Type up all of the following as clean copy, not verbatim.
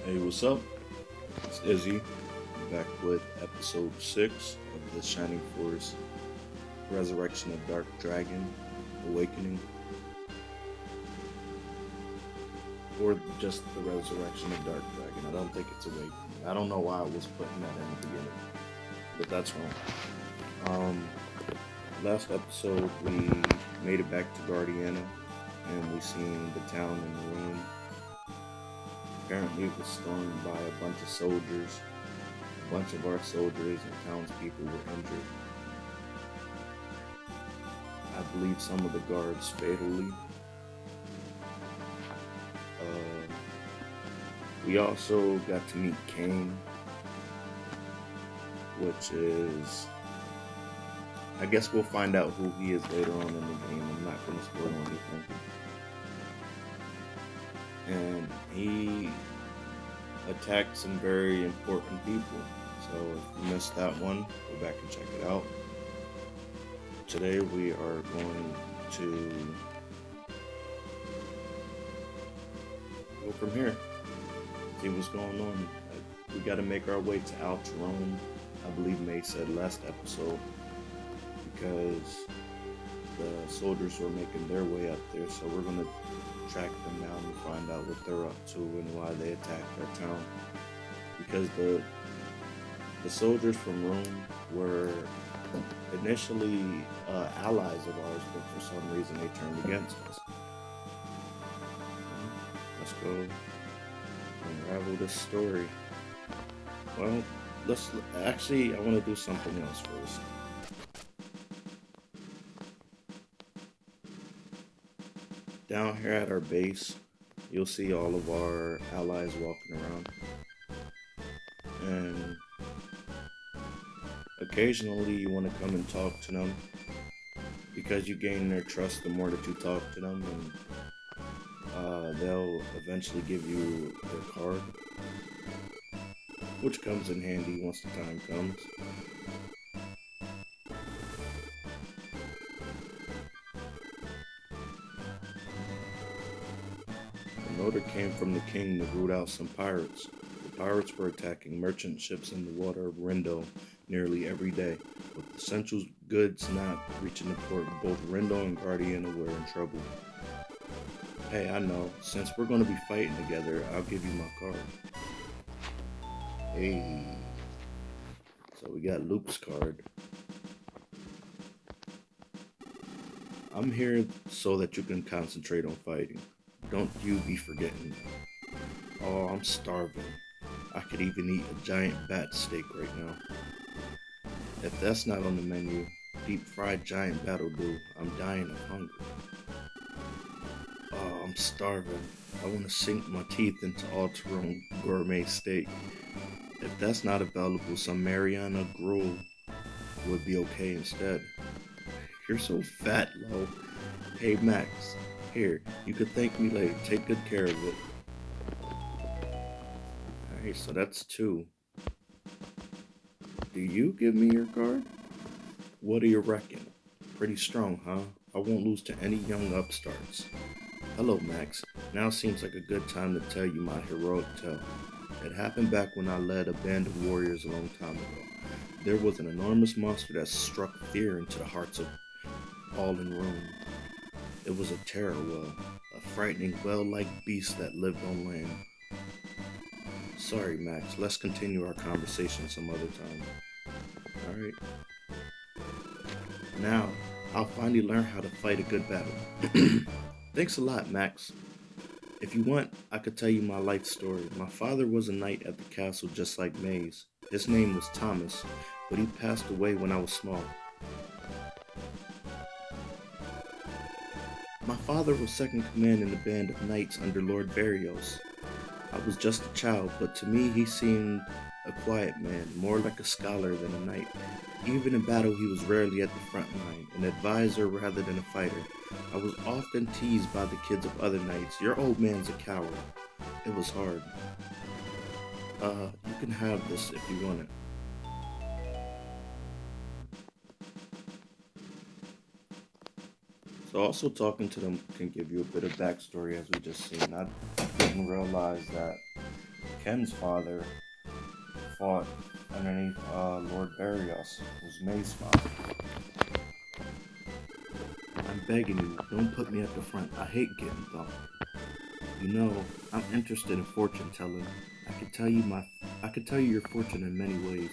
Hey, what's up? It's Izzy, back with episode 6 of The Shining Force Resurrection of Dark Dragon Awakening. Or just the Resurrection of Dark Dragon. I don't think it's Awakening. I don't know why I was putting that in the beginning, but that's wrong. Last episode, we made it back to Guardiana, and we seen the town in ruin. Apparently it was stormed by a bunch of soldiers. A bunch of our soldiers and townspeople were injured. I believe some of the guards fatally. We also got to meet Kane, which is... I guess we'll find out who he is later on in the game. I'm not going to spoil anything. And he attacked some very important people. So if you missed that one, go back and check it out. Today we are going to go from here. See what's going on. We got to make our way to Alterone. I believe May said last episode, because the soldiers were making their way up there. So we're going to track them down and find out what they're up to and why they attacked our town. Because the soldiers from Rome were initially allies of ours, but for some reason they turned against us. Let's go unravel this story. Well, I want to do something else first. Down here at our base, you'll see all of our allies walking around. And occasionally you want to come and talk to them, because you gain their trust the more that you talk to them, and they'll eventually give you their card, which comes in handy once the time comes. An order came from the king to root out some pirates. The pirates were attacking merchant ships in the water of Rindo nearly every day. With the essential goods not reaching the port, both Rindo and Guardiana were in trouble. Hey, I know. Since we're going to be fighting together, I'll give you my card. Hey. So we got Luke's card. I'm here so that you can concentrate on fighting. Don't you be forgetting. Oh, I'm starving. I could even eat a giant bat steak right now. If that's not on the menu, deep fried giant bat'll do. I'm dying of hunger. Oh, I'm starving. I want to sink my teeth into Alterone gourmet steak. If that's not available, some Mariana gruel would be okay instead. You're so fat, Lo. Hey, Max. Here, you could thank me later. Take good care of it. Alright, so that's 2. Do you give me your card? What do you reckon? Pretty strong, huh? I won't lose to any young upstarts. Hello, Max. Now seems like a good time to tell you my heroic tale. It happened back when I led a band of warriors a long time ago. There was an enormous monster that struck fear into the hearts of all in Rome. It was a terror well, a frightening, well-like beast that lived on land. Sorry, Max. Let's continue our conversation some other time. Alright. Now, I'll finally learn how to fight a good battle. Thanks a lot, Max. If you want, I could tell you my life story. My father was a knight at the castle just like May's. His name was Thomas, but he passed away when I was small. My father was second command in the band of knights under Lord Barrios. I was just a child, but to me he seemed a quiet man, more like a scholar than a knight. Even in battle he was rarely at the front line, an advisor rather than a fighter. I was often teased by the kids of other knights. Your old man's a coward. It was hard. You can have this if you want it. So also talking to them can give you a bit of backstory, as we just seen. I didn't realize that Ken's father fought underneath Lord Barrios, who's May's father. I'm begging you, don't put me at the front. I hate getting thumped. You know, I'm interested in fortune telling. I could tell you your fortune in many ways.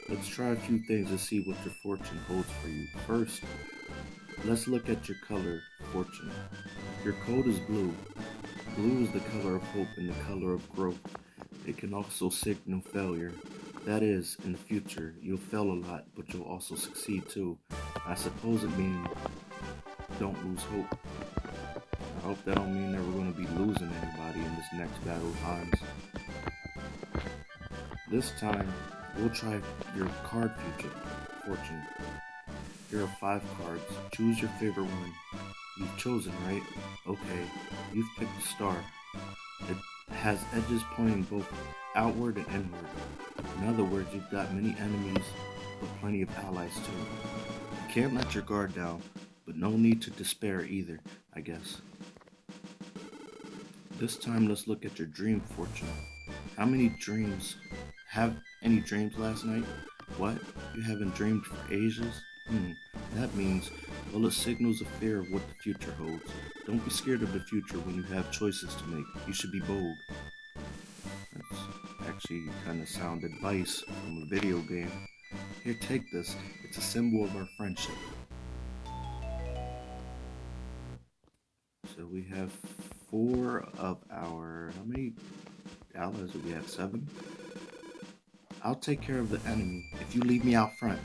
Let's try a few things to see what your fortune holds for you. First, let's look at your color, fortune. Your code is blue. Blue is the color of hope and the color of growth. It can also signal failure. That is, in the future, you'll fail a lot, but you'll also succeed too. I suppose it means don't lose hope. I hope that don't mean that we're going to be losing anybody in this next battle of arms. This time, we'll try your card future, fortune. Here are 5 cards. Choose your favorite one. You've chosen, right? Okay, you've picked a star. It has edges pointing both outward and inward. In other words, you've got many enemies, but plenty of allies too. You can't let your guard down, but no need to despair either, I guess. This time, let's look at your dream fortune. Have any dreams last night? What? You haven't dreamed for ages? That means, well, it signals a fear of what the future holds. Don't be scared of the future when you have choices to make. You should be bold. That's actually kind of sound advice from a video game. Here, take this. It's a symbol of our friendship. So we have 4 of our... How many allies do we have? 7? I'll take care of the enemy if you leave me out front.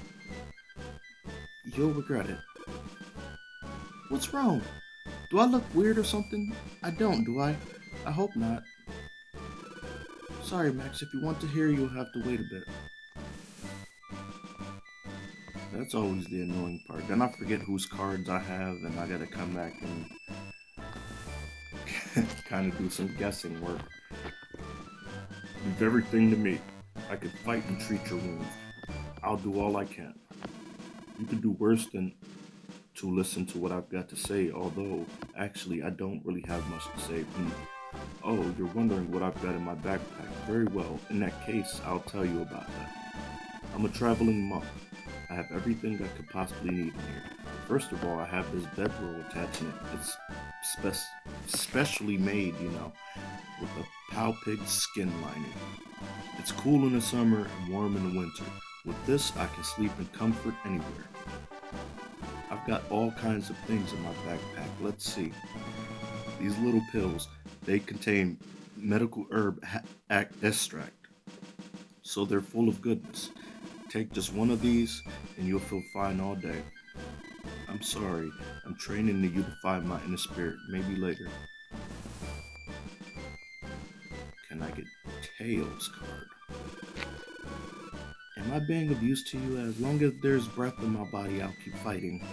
You'll regret it. What's wrong? Do I look weird or something? I don't, do I? I hope not. Sorry, Max, if you want to hear, you'll have to wait a bit. That's always the annoying part. Then I forget whose cards I have, and I gotta come back and kind of do some guessing work. Leave everything to me. I can fight and treat your wounds. I'll do all I can. You could do worse than to listen to what I've got to say, although, actually, I don't really have much to say. Oh, you're wondering what I've got in my backpack. Very well. In that case, I'll tell you about that. I'm a traveling monk. I have everything I could possibly need in here. First of all, I have this bedroll attachment. It's specially made, with a cow pig skin lining. It's cool in the summer and warm in the winter. With this, I can sleep in comfort anywhere. I've got all kinds of things in my backpack. Let's see. These little pills, they contain medical herb extract, so they're full of goodness. Take just one of these and you'll feel fine all day. I'm sorry, I'm training to unify my inner spirit. Maybe later. Can I get Tails card? Am I being of use to you? As long as there's breath in my body, I'll keep fighting.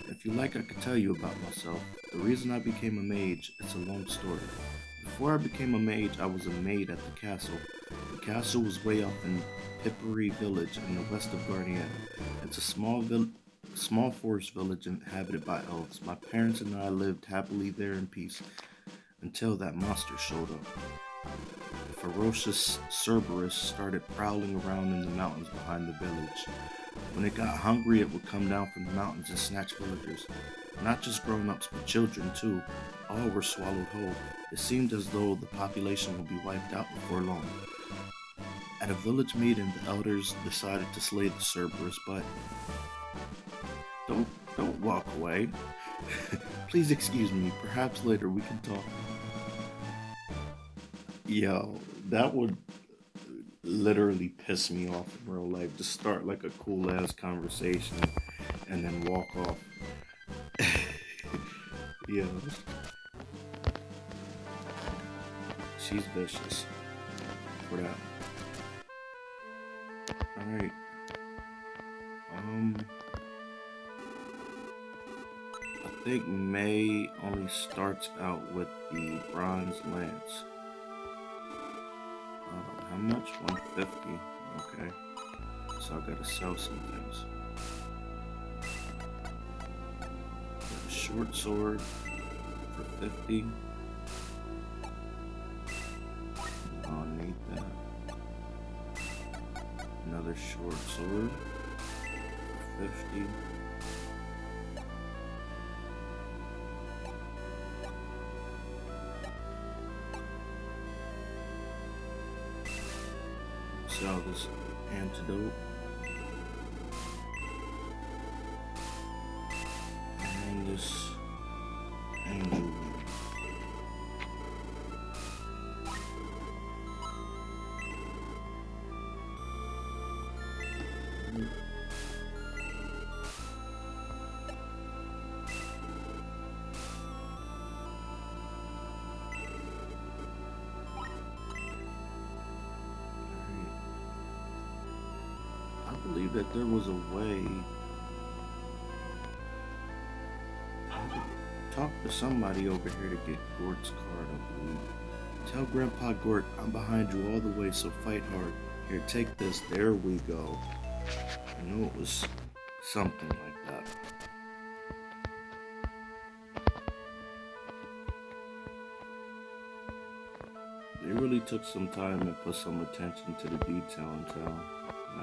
If you like, I could tell you about myself. The reason I became a mage, it's a long story. Before I became a mage, I was a maid at the castle. The castle was way up in Pippery Village in the west of Guardiana. It's a small forest village inhabited by elves. My parents and I lived happily there in peace until that monster showed up. The ferocious Cerberus started prowling around in the mountains behind the village. When it got hungry, it would come down from the mountains and snatch villagers. Not just grown-ups, but children too. All were swallowed whole. It seemed as though the population would be wiped out before long. At a village meeting, the elders decided to slay the Cerberus, but... Don't walk away. Please excuse me. Perhaps later we can talk. Yo, that would literally piss me off in real life. Just start like a cool ass conversation and then walk off. Yo. She's vicious for that. Alright. I think May only starts out with the bronze lance. How much? 150. Okay. So I gotta sell some things. Got a short sword for 50. I'll need that. another short sword. 50. Sell this antidote. And this angel wing. I believe that there was a way. Talk to somebody over here to get Gort's card, I believe. Tell Grandpa Gort I'm behind you all the way, so fight hard. Here, take this. There we go. I knew it was something like that. They really took some time and put some attention to the detail in town.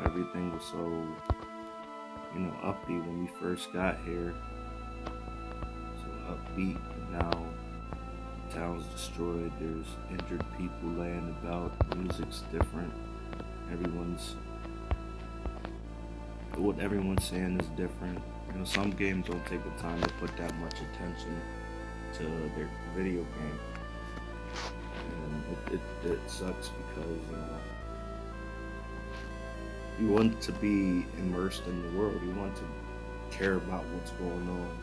Everything was so, uppy when we first got here. So upbeat, but now the town's destroyed. There's injured people laying about. The music's different. What everyone's saying is different. Some games don't take the time to put that much attention to their video game. And it sucks because, you want to be immersed in the world. You want to care about what's going on.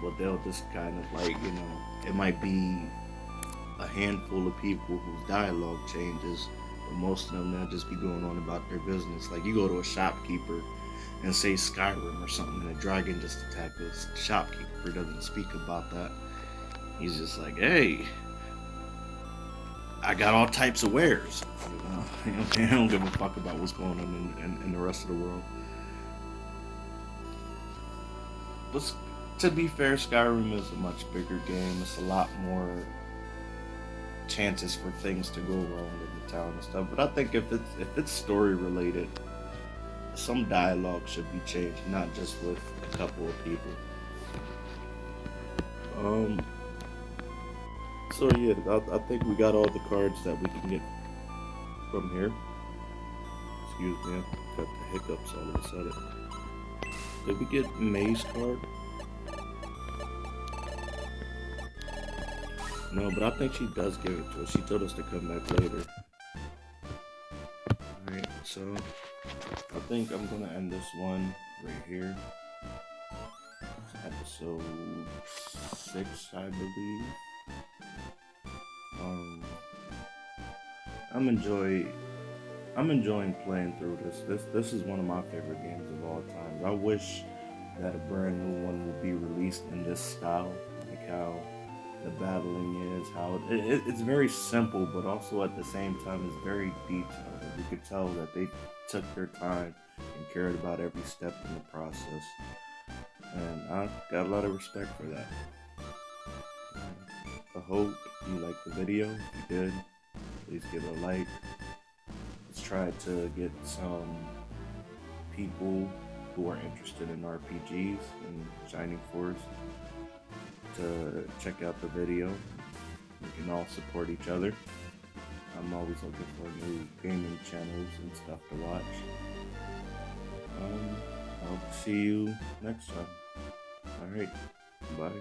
But they'll just kind of it might be a handful of people whose dialogue changes, but most of them, they'll just be going on about their business. Like, you go to a shopkeeper and say Skyrim or something, and a dragon just attacked us. The shopkeeper doesn't speak about that. He's just like, hey, I got all types of wares. I don't give a fuck about what's going on in the rest of the world. But to be fair, Skyrim is a much bigger game. It's a lot more chances for things to go wrong in the town and stuff. But I think if it's story related, some dialogue should be changed, not just with a couple of people. So yeah, I think we got all the cards that we can get from here. Excuse me, I got the hiccups all of a sudden. Did we get May's card? No, but I think she does give it to us. She told us to come back later. Alright, so I think I'm gonna end this one right here. It's episode 6, I believe. I'm enjoying playing through this. This is one of my favorite games of all time. I wish that a brand new one would be released in this style, like how the battling is, how it's very simple, but also at the same time it's very detailed. You could tell that they took their time and cared about every step in the process, and I got a lot of respect for that. I hope you liked the video. If you did, please give it a like. Let's try to get some people who are interested in RPGs and Shining Force to check out the video. We can all support each other. I'm always looking for new gaming channels and stuff to watch. I'll see you next time. Alright, bye.